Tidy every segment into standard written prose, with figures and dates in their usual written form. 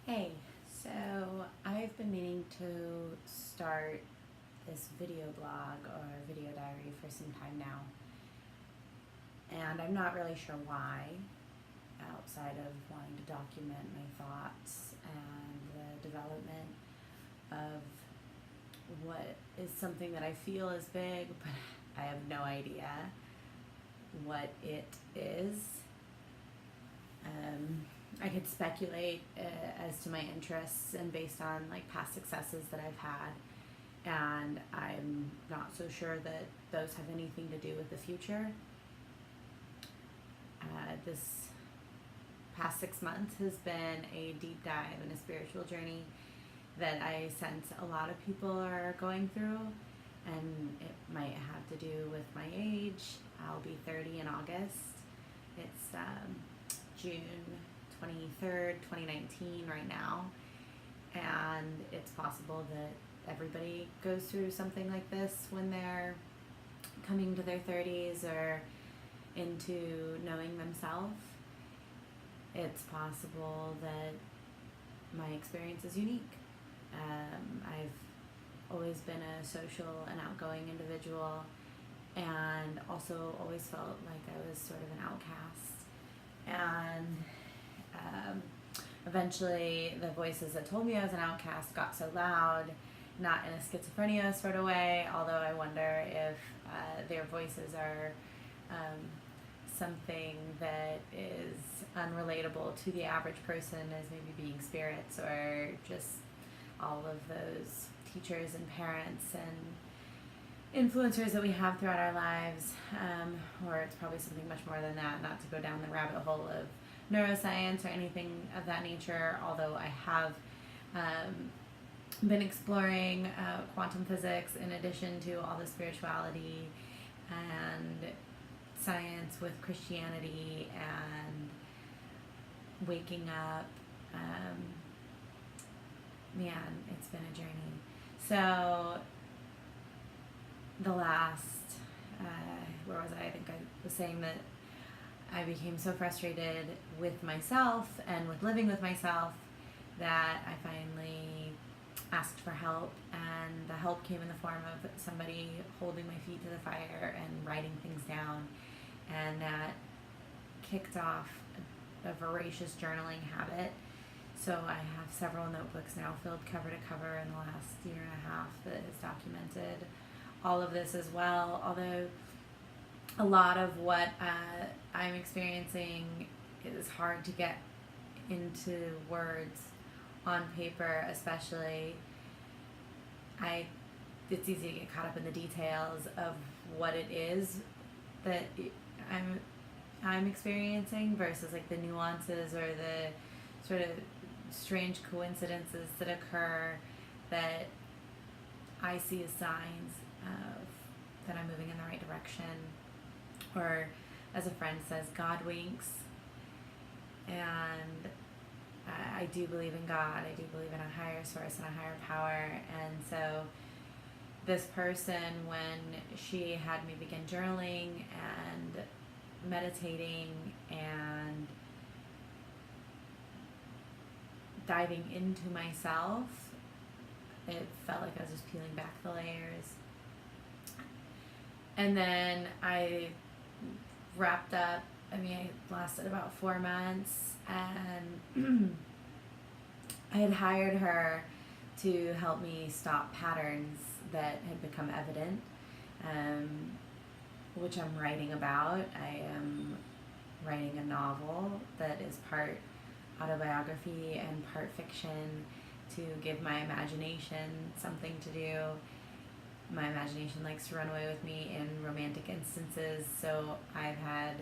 Hey, so I've been meaning to start this video blog or video diary for some time now, and I'm not really sure why, outside of wanting to document my thoughts and the development of what is something that I feel is big, but I have no idea what it is. I could speculate as to my interests and based on like past successes that I've had, and I'm not so sure that those have anything to do with the future. This past 6 months has been a deep dive in a spiritual journey that I sense a lot of people are going through, and it might have to do with my age. I'll be 30 in August. It's June 23rd, 2019 right now, and it's possible that everybody goes through something like this when they're coming to their 30s or into knowing themselves. It's possible that my experience is unique. I've always been a social and outgoing individual, and also always felt like I was sort of an outcast. And eventually the voices that told me I was an outcast got so loud, not in a schizophrenia sort of way, although I wonder if their voices are something that is unrelatable to the average person, as maybe being spirits or just all of those teachers and parents and influencers that we have throughout our lives, or it's probably something much more than that, not to go down the rabbit hole of neuroscience or anything of that nature, although I have been exploring quantum physics in addition to all the spirituality and science with Christianity and waking up. Man, it's been a journey. So the last, where was I? I think I was saying that I became so frustrated with myself and with living with myself that I finally asked for help, and the help came in the form of somebody holding my feet to the fire and writing things down, and that kicked off a voracious journaling habit. So I have several notebooks now filled cover to cover in the last year and a half that has documented all of this as well, although a lot of what I'm experiencing is hard to get into words on paper, especially. It's easy to get caught up in the details of what it is that I'm experiencing versus like the nuances or the sort of strange coincidences that occur that I see as signs of that I'm moving in the right direction, or as a friend says, God winks. And I do believe in God. I do believe in a higher source and a higher power. And so this person, when she had me begin journaling and meditating and diving into myself, it felt like I was just peeling back the layers. And then I wrapped up. It lasted about 4 months, and I had hired her to help me stop patterns that had become evident, which I'm writing about. I am writing a novel that is part autobiography and part fiction to give my imagination something to do. My imagination likes to run away with me in romantic instances, so I've had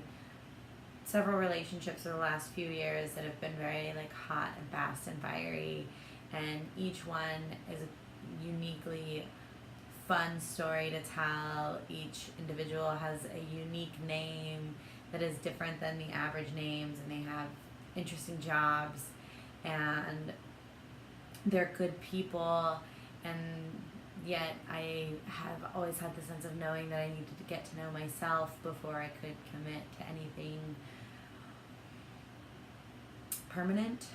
several relationships over the last few years that have been very like hot and fast and fiery, and each one is a uniquely fun story to tell. Each individual has a unique name that is different than the average names, and they have interesting jobs, and they're good people, and yet I have always had the sense of knowing that I needed to get to know myself before I could commit to anything permanent,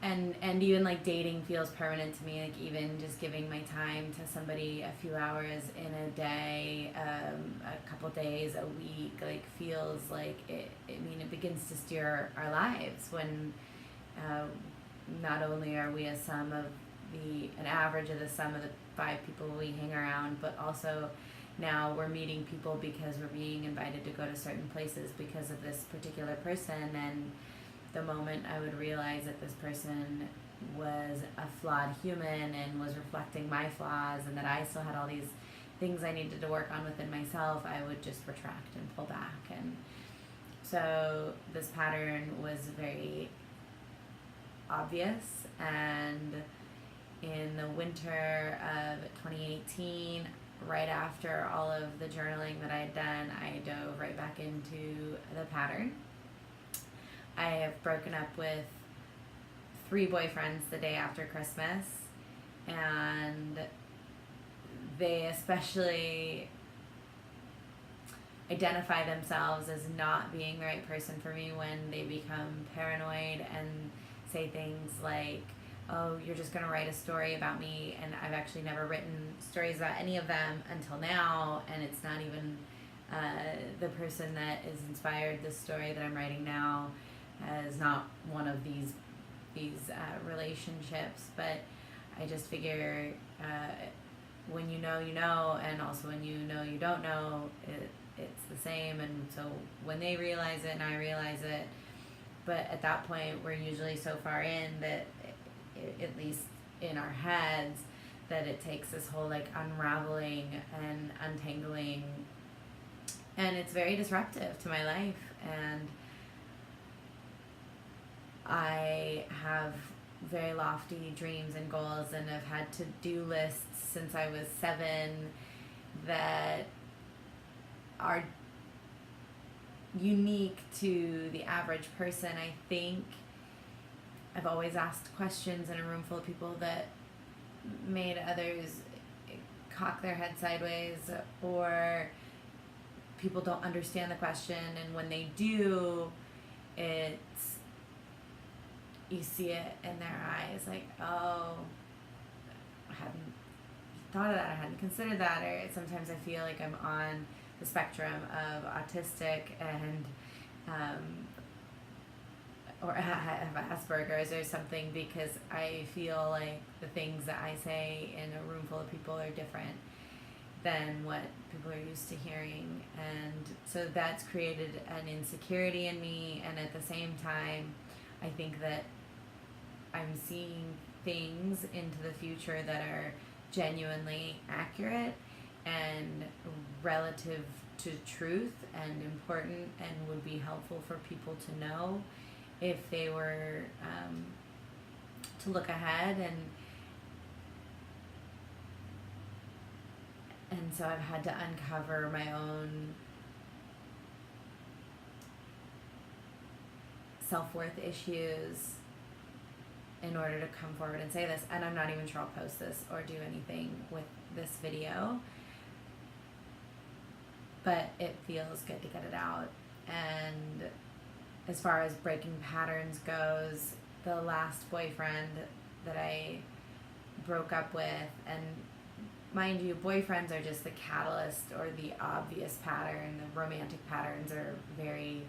and even like dating feels permanent to me. Like even just giving my time to somebody a few hours in a day, a couple days, a week, like feels like it. I mean, it begins to steer our lives when not only are we an average of the sum of the 5 people we hang around, but also now we're meeting people because we're being invited to go to certain places because of this particular person. And the moment I would realize that this person was a flawed human and was reflecting my flaws, and that I still had all these things I needed to work on within myself, I would just retract and pull back. And so this pattern was very obvious, and in the winter of 2018, right after all of the journaling that I had done, I dove right back into the pattern. I have broken up with 3 boyfriends the day after Christmas, and they especially identify themselves as not being the right person for me when they become paranoid and say things like, oh, you're just going to write a story about me. And I've actually never written stories about any of them until now, and it's not even the person that is inspired this story that I'm writing now is not one of these relationships. But I just figure when you know, and also when you know you don't know, it's the same. And so when they realize it and I realize it, but at that point we're usually so far in that, at least in our heads, that it takes this whole like unraveling and untangling, and it's very disruptive to my life. And I have very lofty dreams and goals, and I've had to-do lists since I was 7 that are unique to the average person. I think I've always asked questions in a room full of people that made others cock their head sideways, or people don't understand the question, and when they do, you see it in their eyes, like, oh, I hadn't thought of that, I hadn't considered that. Or sometimes I feel like I'm on the spectrum of autistic and or have Asperger's or something, because I feel like the things that I say in a room full of people are different than what people are used to hearing. And so that's created an insecurity in me, and at the same time I think that I'm seeing things into the future that are genuinely accurate and relative to truth and important, and would be helpful for people to know if they were to look ahead. And so I've had to uncover my own self-worth issues in order to come forward and say this. And I'm not even sure I'll post this or do anything with this video, but it feels good to get it out. And as far as breaking patterns goes, the last boyfriend that I broke up with, and mind you, boyfriends are just the catalyst or the obvious pattern. The romantic patterns are very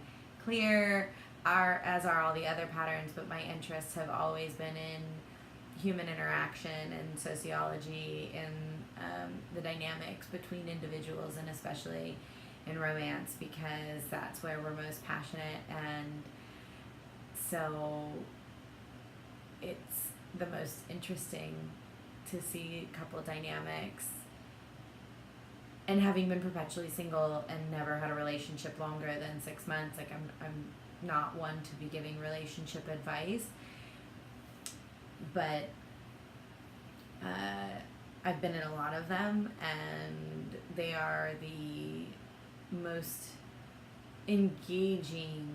clear, as are all the other patterns, but my interests have always been in human interaction and sociology and the dynamics between individuals, and especially in romance, because that's where we're most passionate. And so it's the most interesting to see couple dynamics. And having been perpetually single and never had a relationship longer than 6 months, like I'm not one to be giving relationship advice, but I've been in a lot of them, and they are the most engaging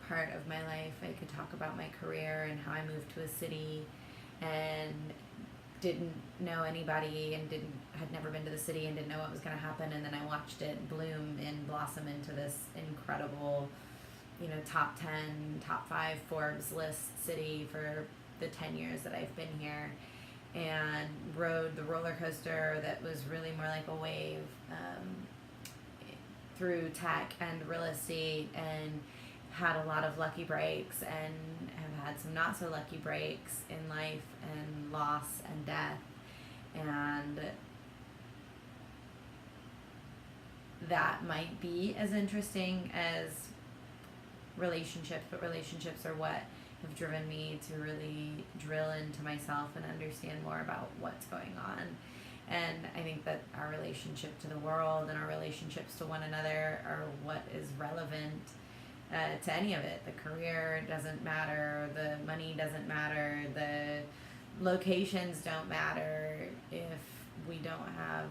part of my life. I could talk about my career and how I moved to a city and didn't know anybody and had never been to the city and didn't know what was going to happen, and then I watched it bloom and blossom into this incredible top 10, top 5 Forbes list city for the 10 years that I've been here, and rode the roller coaster that was really more like a wave, through tech and real estate, and had a lot of lucky breaks and have had some not so lucky breaks in life, and loss and death. And that might be as interesting as relationships, but relationships are what have driven me to really drill into myself and understand more about what's going on. And I think that our relationship to the world and our relationships to one another are what is relevant to any of it. The career doesn't matter, the money doesn't matter, the locations don't matter if we don't have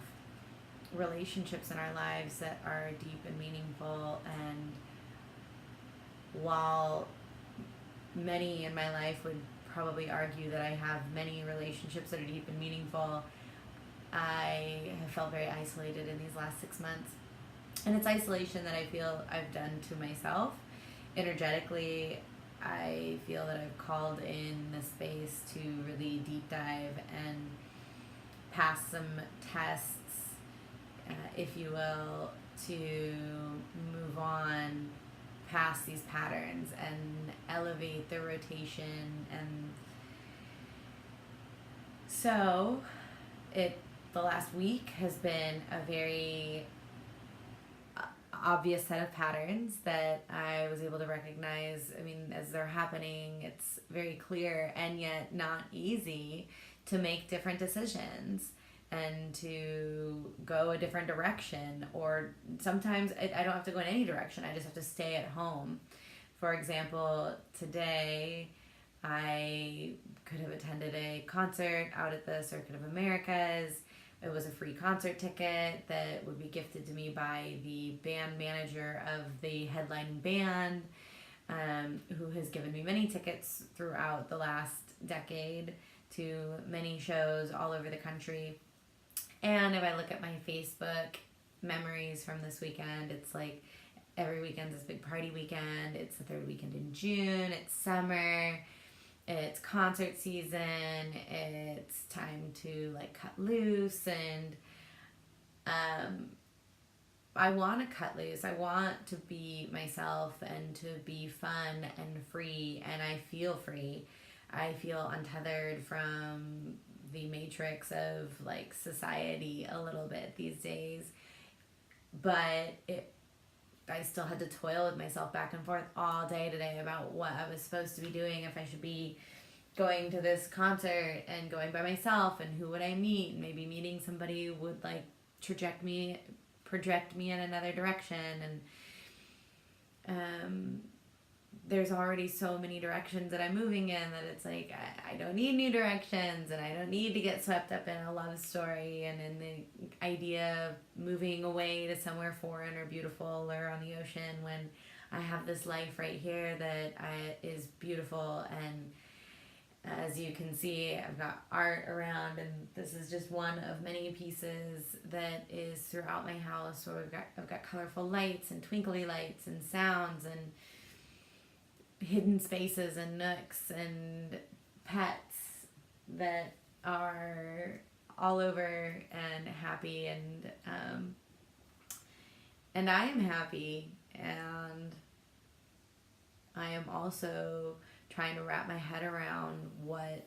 relationships in our lives that are deep and meaningful. And while many in my life would probably argue that I have many relationships that are deep and meaningful, I have felt very isolated in these last 6 months. And it's isolation that I feel I've done to myself. Energetically, I feel that I've called in this space to really deep dive and pass some tests, if you will, to move on past these patterns and elevate the rotation. And so the last week has been a very obvious set of patterns that I was able to recognize. I mean, as they're happening, it's very clear, and yet not easy to make different decisions and to go a different direction. Or sometimes I don't have to go in any direction, I just have to stay at home. For example, today I could have attended a concert out at the Circuit of Americas. It was a free concert ticket that would be gifted to me by the band manager of the headlining band, who has given me many tickets throughout the last decade to many shows all over the country. And if I look at my Facebook memories from this weekend, it's like every weekend's this big party weekend. It's the third weekend in June. It's summer. It's concert season. It's time to like cut loose, and I want to cut loose. I want to be myself and to be fun and free, and I feel free. I feel untethered from the matrix of like society a little bit these days, but I still had to toil with myself back and forth all day today about what I was supposed to be doing, if I should be going to this concert and going by myself, and who would I meet. Maybe meeting somebody would like project me in another direction. And there's already so many directions that I'm moving in that it's like I don't need new directions, and I don't need to get swept up in a love story and in the idea of moving away to somewhere foreign or beautiful or on the ocean, when I have this life right here that is beautiful. And as you can see, I've got art around, and this is just one of many pieces that is throughout my house, where I've got colorful lights and twinkly lights and sounds and hidden spaces and nooks and pets that are all over and happy, and I am happy, and I am also trying to wrap my head around what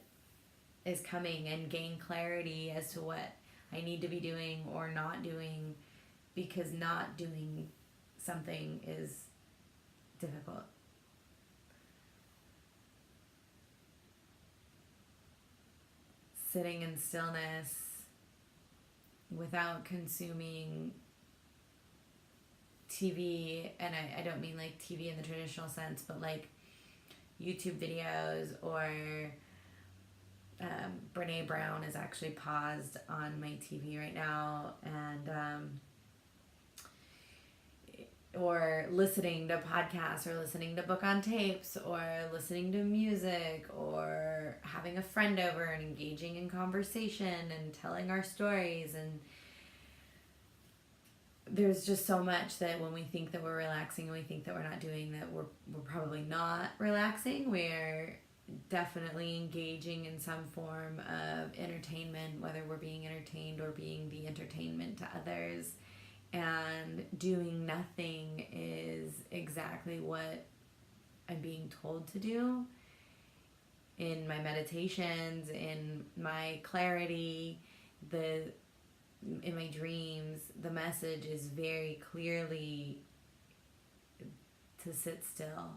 is coming and gain clarity as to what I need to be doing or not doing, because not doing something is difficult. Sitting in stillness without consuming TV, and I don't mean like TV in the traditional sense, but like YouTube videos, or Brene Brown is actually paused on my TV right now, and or listening to podcasts, or listening to book on tapes, or listening to music, or having a friend over and engaging in conversation and telling our stories, and there's just so much that when we think that we're relaxing and we think that we're not doing that, we're probably not relaxing. We're definitely engaging in some form of entertainment, whether we're being entertained or being the entertainment to others. And doing nothing is exactly what I'm being told to do. In my meditations, in my clarity, in my dreams, the message is very clearly to sit still.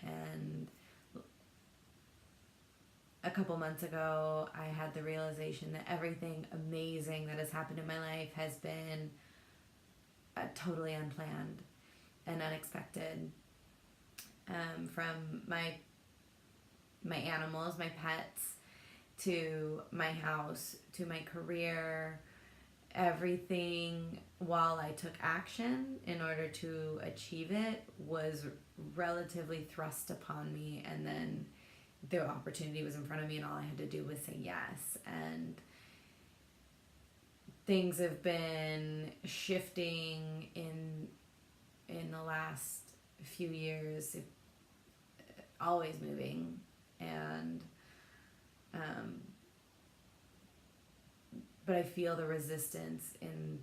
And a couple months ago, I had the realization that everything amazing that has happened in my life has been totally unplanned and unexpected. From my animals, my pets, to my house, to my career, everything, while I took action in order to achieve it, was relatively thrust upon me, and then the opportunity was in front of me and all I had to do was say yes. And things have been shifting in the last few years, always moving. And but I feel the resistance in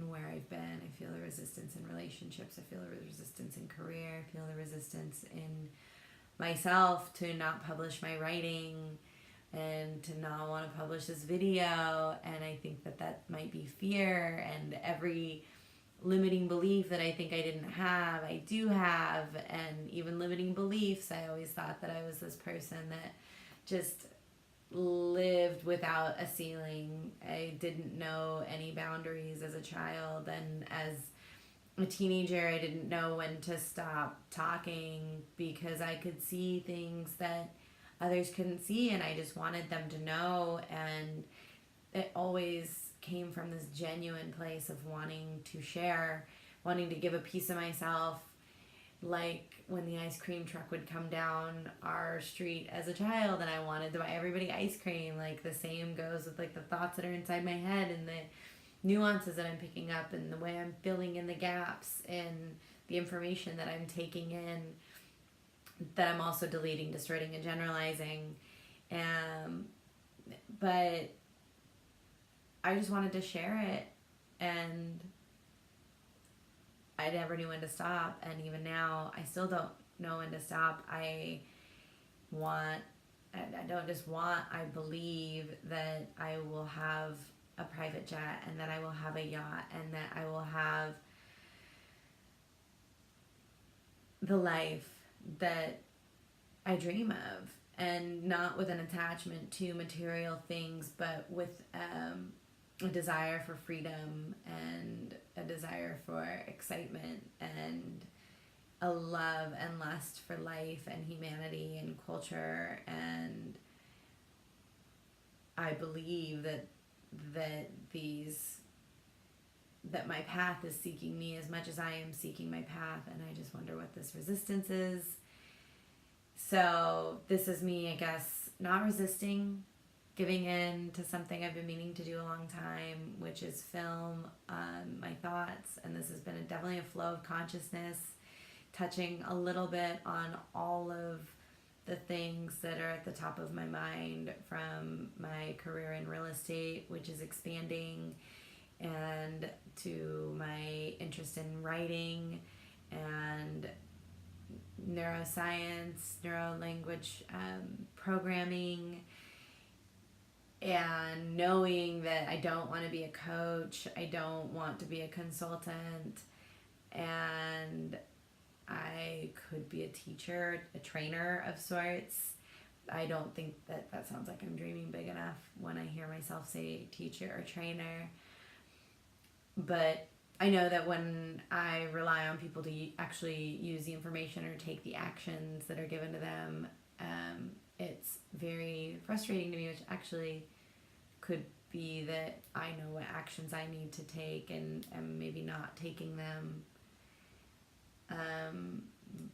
where I've been. I feel the resistance in relationships. I feel the resistance in career. I feel the resistance in myself to not publish my writing and to not want to publish this video. And I think that might be fear, and every limiting belief that I think I didn't have, I do have. And even limiting beliefs, I always thought that I was this person that just lived without a ceiling. I didn't know any boundaries as a child, and as a teenager I didn't know when to stop talking because I could see things that others couldn't see, and I just wanted them to know. And it always came from this genuine place of wanting to share, wanting to give a piece of myself. Like when the ice cream truck would come down our street as a child and I wanted to buy everybody ice cream, like the same goes with like the thoughts that are inside my head and the nuances that I'm picking up and the way I'm filling in the gaps and the information that I'm taking in, that I'm also deleting, distorting, and generalizing. But I just wanted to share it, and I never knew when to stop. And even now, I still don't know when to stop. I don't just want, I believe that I will have a private jet, and that I will have a yacht, and that I will have the life that I dream of, and not with an attachment to material things, but with a desire for freedom and a desire for excitement and a love and lust for life and humanity and culture. And I believe that my path is seeking me as much as I am seeking my path, and I just wonder what this resistance is. So this is me, I guess, not resisting, giving in to something I've been meaning to do a long time, which is film my thoughts. And this has been definitely a flow of consciousness, touching a little bit on all of the things that are at the top of my mind, from my career in real estate, which is expanding, and to my interest in writing and neuroscience, neuro-language programming, and knowing that I don't want to be a coach, I don't want to be a consultant, and I could be a teacher, a trainer of sorts. I don't think that sounds like I'm dreaming big enough when I hear myself say teacher or trainer. But I know that when I rely on people to actually use the information or take the actions that are given to them, it's very frustrating to me, which actually could be that I know what actions I need to take and am maybe not taking them.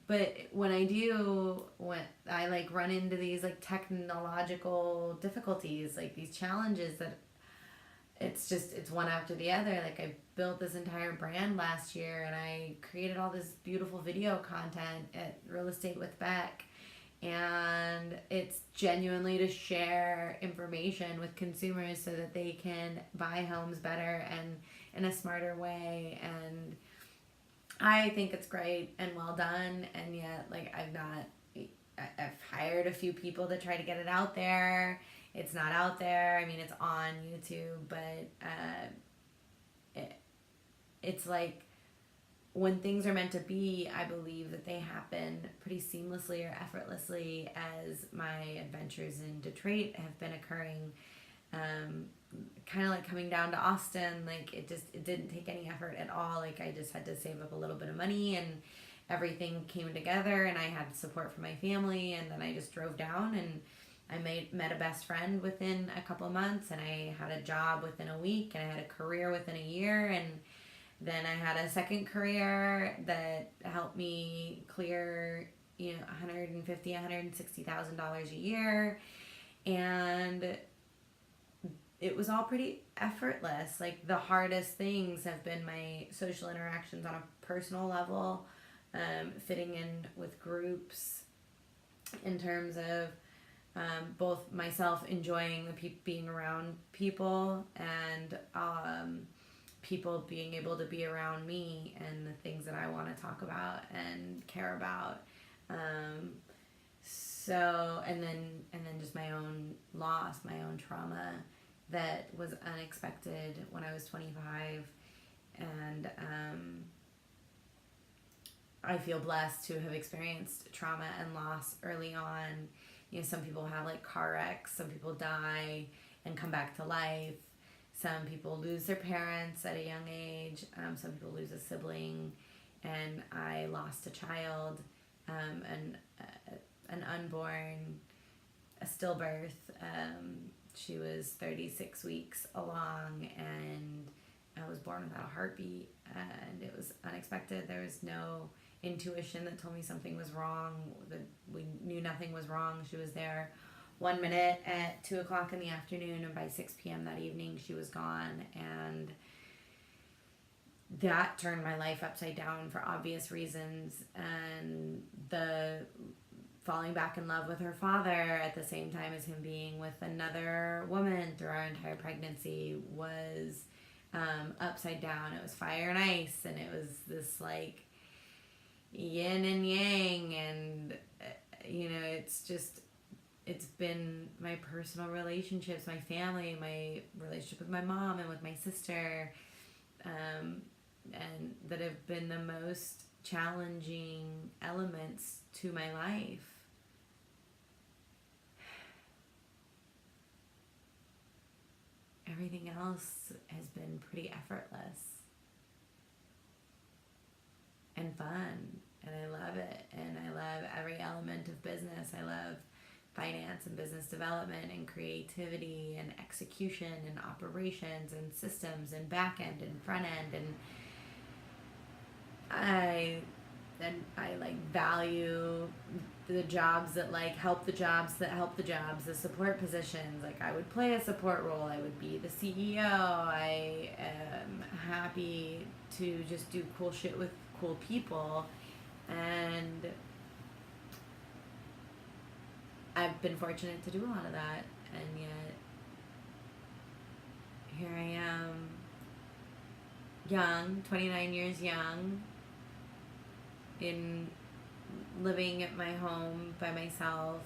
But when I like run into these like technological difficulties, like these challenges that it's one after the other. Like built this entire brand last year, and I created all this beautiful video content at Real Estate with Beck. And it's genuinely to share information with consumers so that they can buy homes better and in a smarter way. And I think it's great and well done. And yet, like, I've hired a few people to try to get it out there. It's not out there. I mean, it's on YouTube, but it's like, when things are meant to be, I believe that they happen pretty seamlessly or effortlessly, as my adventures in Detroit have been occurring. Kind of like coming down to Austin, like it didn't take any effort at all. Like, I just had to save up a little bit of money, and everything came together, and I had support from my family, and then I just drove down, and I met a best friend within a couple months, and I had a job within a week, and I had a career within a year, and then I had a second career that helped me clear, $160,000 a year. And it was all pretty effortless. Like, the hardest things have been my social interactions on a personal level, fitting in with groups, in terms of both myself enjoying being around people, and people being able to be around me and the things that I want to talk about and care about. And then just my own loss, my own trauma that was unexpected when I was 25. And I feel blessed to have experienced trauma and loss early on. Some people have like car wrecks, some people die and come back to life. Some people lose their parents at a young age. Some people lose a sibling. And I lost a child, an unborn, a stillbirth. She was 36 weeks along, and I was born without a heartbeat. And it was unexpected. There was no intuition that told me something was wrong. We knew nothing was wrong. She was there 1 minute at 2:00 in the afternoon, and by 6 p.m. that evening she was gone. And that turned my life upside down for obvious reasons. And the falling back in love with her father at the same time as him being with another woman through our entire pregnancy was upside down. It was fire and ice, and it was this like yin and yang. And it's been my personal relationships, my family, my relationship with my mom and with my sister, and that have been the most challenging elements to my life. Everything else has been pretty effortless and fun, and I love it, and I love every element of business. I love finance and business development and creativity and execution and operations and systems and back end and front end, and I like value the jobs that like help the jobs that help the jobs, the support positions. Like, I would play a support role, I would be the CEO. I am happy to just do cool shit with cool people, and I've been fortunate to do a lot of that. And yet here I am, young, 29 years young, in living at my home by myself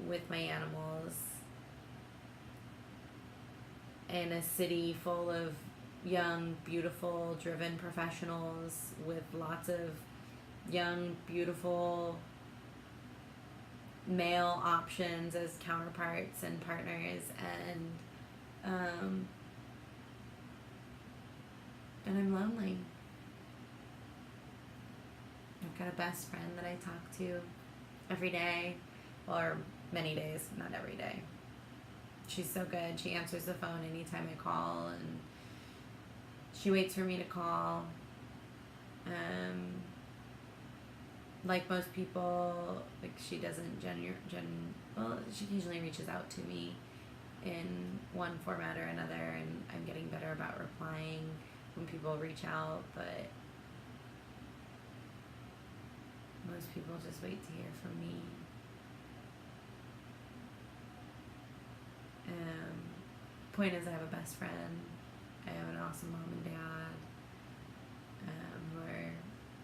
with my animals in a city full of young, beautiful, driven professionals with lots of young, beautiful male options as counterparts and partners, and I'm lonely. I've got a best friend that I talk to every day, or many days, not every day. She's so good. She answers the phone anytime I call, and she waits for me to call. Like most people, like, she doesn't she occasionally reaches out to me in one format or another, and I'm getting better about replying when people reach out, but most people just wait to hear from me. Point is, I have a best friend. I have an awesome mom and dad who are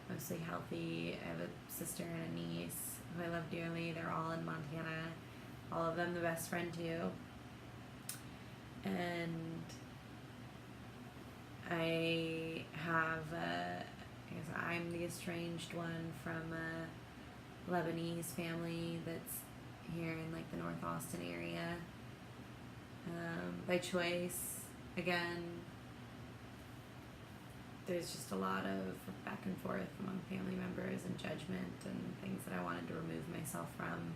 mostly healthy. I have a sister and a niece who I love dearly. They're all in Montana. All of them the best friend too. And I have, I guess I'm the estranged one from a Lebanese family that's here in like the North Austin area. By choice, again, there's just a lot of back and forth among family members and judgment and things that I wanted to remove myself from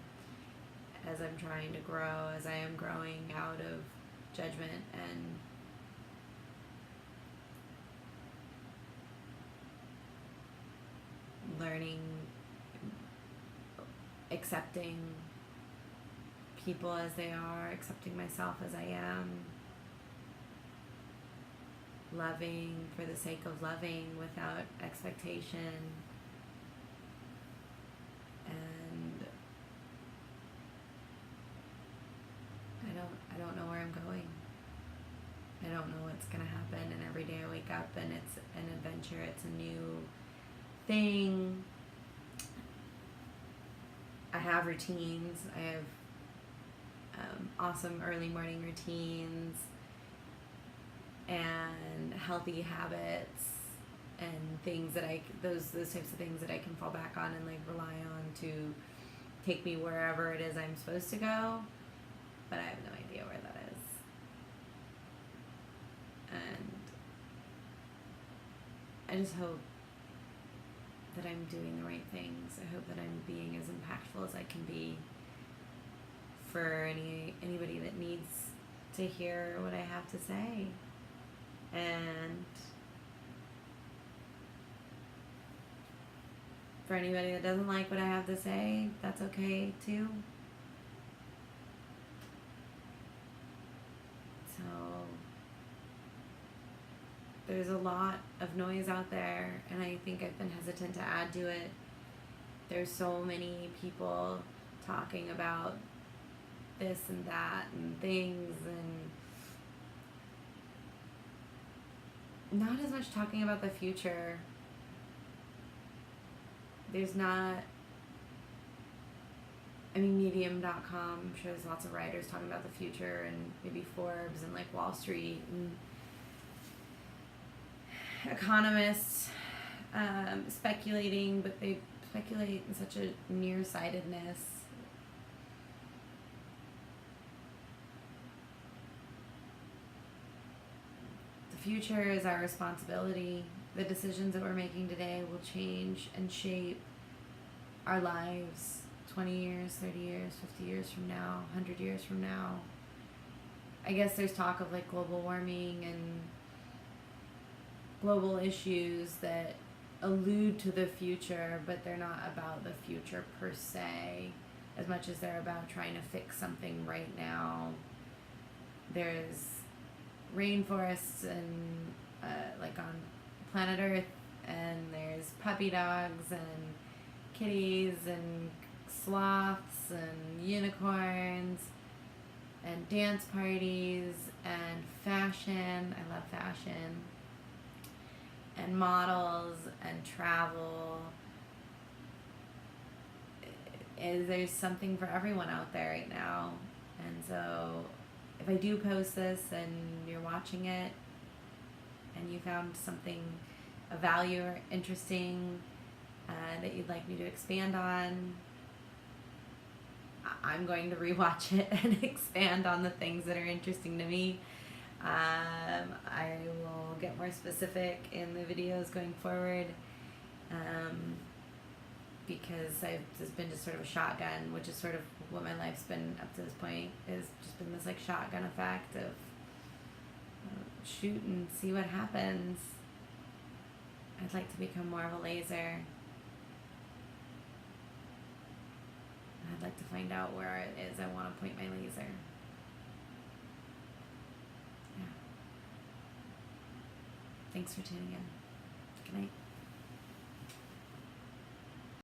as I'm trying to grow, as I am growing out of judgment and learning, accepting people as they are, accepting myself as I am, loving for the sake of loving without expectation, and I don't know where I'm going. I don't know what's gonna happen, and every day I wake up and it's an adventure, it's a new thing. I have routines. I have awesome early morning routines and healthy habits and things that those types of things that I can fall back on and like rely on to take me wherever it is I'm supposed to go, but I have no idea where that is. And I just hope that I'm doing the right things. I hope that I'm being as impactful as I can be for anybody that needs to hear what I have to say. And for anybody that doesn't like what I have to say, that's okay too. So there's a lot of noise out there, and I think I've been hesitant to add to it. There's so many people talking about this and that and things, and not as much talking about the future. There's not, I mean, Medium.com, I'm sure there's lots of writers talking about the future, and maybe Forbes and like Wall Street and economists speculating, but they speculate in such a nearsightedness. The future is our responsibility. The decisions that we're making today will change and shape our lives 20 years, 30 years, 50 years from now, 100 years from now. I guess there's talk of like global warming and global issues that allude to the future, but they're not about the future per se, as much as they're about trying to fix something right now. There's rainforests and like on planet Earth, and there's puppy dogs and kitties and sloths and unicorns and dance parties and fashion. I love fashion. And models and travel. There's something for everyone out there right now. And so if I do post this and you're watching it and you found something of value or interesting that you'd like me to expand on, I'm going to rewatch it and expand on the things that are interesting to me. I will get more specific in the videos going forward, because it's been just sort of a shotgun, which is sort of what my life's been up to this point, is just been this like shotgun effect of shoot and see what happens. I'd like to become more of a laser. I'd like to find out where it is I want to point my laser. Thanks for tuning in. Good night.